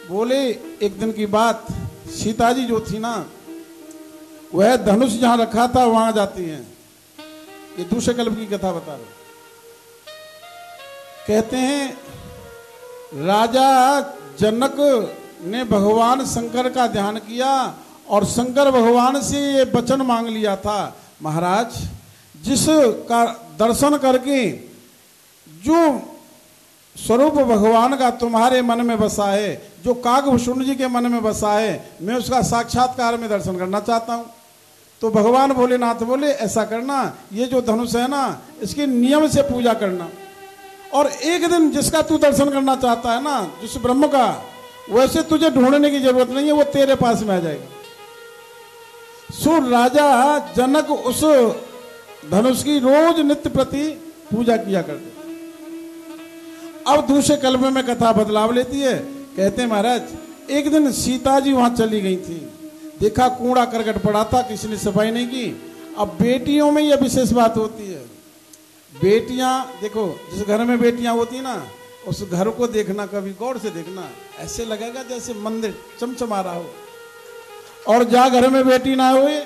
बोले एक दिन की बात, सीता जी जो थी ना, वह धनुष जहां रखा था वहां जाती हैं। ये दूसरे कल्प की कथा बता रहे। कहते हैं राजा जनक ने भगवान शंकर का ध्यान किया और शंकर भगवान से ये वचन मांग लिया था, महाराज जिस का दर्शन करके जो स्वरूप भगवान का तुम्हारे मन में बसा है, जो काकभूषण जी के मन में बसा है, मैं उसका साक्षात्कार में दर्शन करना चाहता हूं। तो भगवान भोलेनाथ बोले ऐसा करना, ये जो धनुष है ना, इसके नियम से पूजा करना, और एक दिन जिसका तू दर्शन करना चाहता है ना, जिस ब्रह्म का, वैसे तुझे ढूंढने की जरूरत नहीं है, वो तेरे पास में आ जाएगा। सो राजा जनक उस धनुष की रोज नित्य प्रति पूजा किया करते। अब दूसरे कल्प में कथा बदलाव लेती है। कहते हैं महाराज एक दिन सीता जी वहां चली गई थी, देखा कूड़ा करकट पड़ा था, किसी ने सफाई नहीं की। अब बेटियों में यह विशेष बात होती है, बेटियां देखो, जिस घर में बेटियां होती ना, उस घर को देखना, कभी गौर से देखना, ऐसे लगेगा जैसे मंदिर चमचमा रहा हो। और जहां घर में बेटी ना हुए,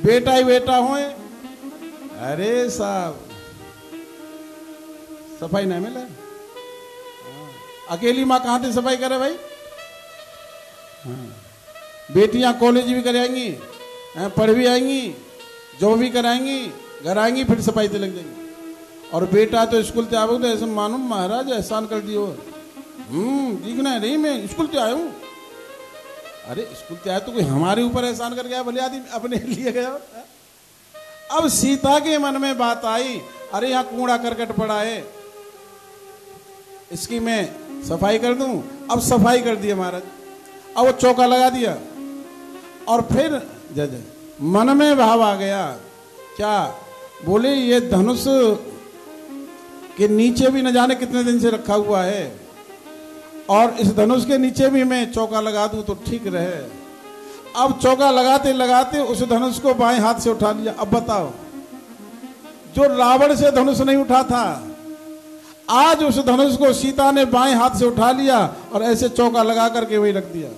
बेटा ही बेटा होए, अरे साहब सफाई नहीं मिले। अकेली माँ कहां से सफाई करे भाई? बेटियां कॉलेज भी कराएंगी, पढ़ भी आएंगी, जॉब भी कराएंगी, घर आएंगी, फिर सफाई से लग जाएंगी। और बेटा तो स्कूल से आओगे तो ऐसे मानो महाराज एहसान कर दियो, दिखना नहीं मैं स्कूल से आया हूँ। अरे स्कूल से आया तो कोई हमारे ऊपर एहसान कर गया, भले आदमी अपने लिए गया। अब सीता के मन में बात आई, अरे यहाँ कूड़ा करकट पड़ा है, इसकी मैं सफाई कर दूं। अब सफाई कर दिया महाराज, अब वो चौका लगा दिया, और फिर जज मन में भाव आ गया, क्या बोले ये धनुष के नीचे भी न जाने कितने दिन से रखा हुआ है, और इस धनुष के नीचे भी मैं चौका लगा दूं तो ठीक रहे। अब चौका लगाते लगाते उस धनुष को बाएं हाथ से उठा लिया। अब बताओ, जो रावण से धनुष नहीं उठा था, आज उस धनुष को सीता ने बाएं हाथ से उठा लिया और ऐसे चौका लगा करके वही रख दिया।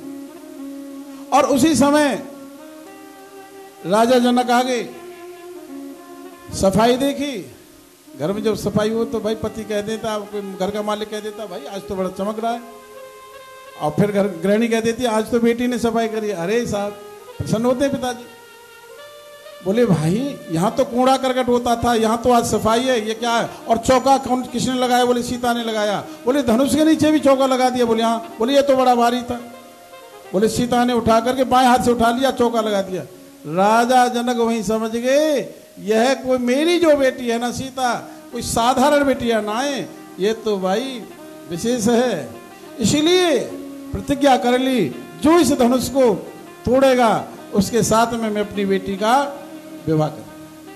और उसी समय राजा जनक आ गए, सफाई देखी। घर में जब सफाई हो तो भाई पति कह देता, कोई घर का मालिक कह देता, भाई आज तो बड़ा चमक रहा है। और फिर घर गृहिणी कह देती, आज तो बेटी ने सफाई करी। अरे साहब प्रसन्न होते हैं पिताजी, बोले भाई यहाँ तो कूड़ा करकट होता था, यहाँ तो आज सफाई है, ये क्या है? और चौका कौन किसने लगाया? बोले सीता ने लगाया। बोले धनुष के नीचे भी चौका लगा दिया? बोले हाँ। बोले ये तो बड़ा भारी था। बोले सीता ने उठा करके बाएं हाथ से उठा लिया, चौका लगा दिया। राजा जनक वहीं समझ गए, यह कोई मेरी जो बेटी है ना सीता, कोई साधारण बेटी है ना है, ये तो भाई विशेष है। इसीलिए प्रतिज्ञा कर ली, जो इस धनुष को तोड़ेगा उसके साथ में मैं अपनी बेटी का विवाह कर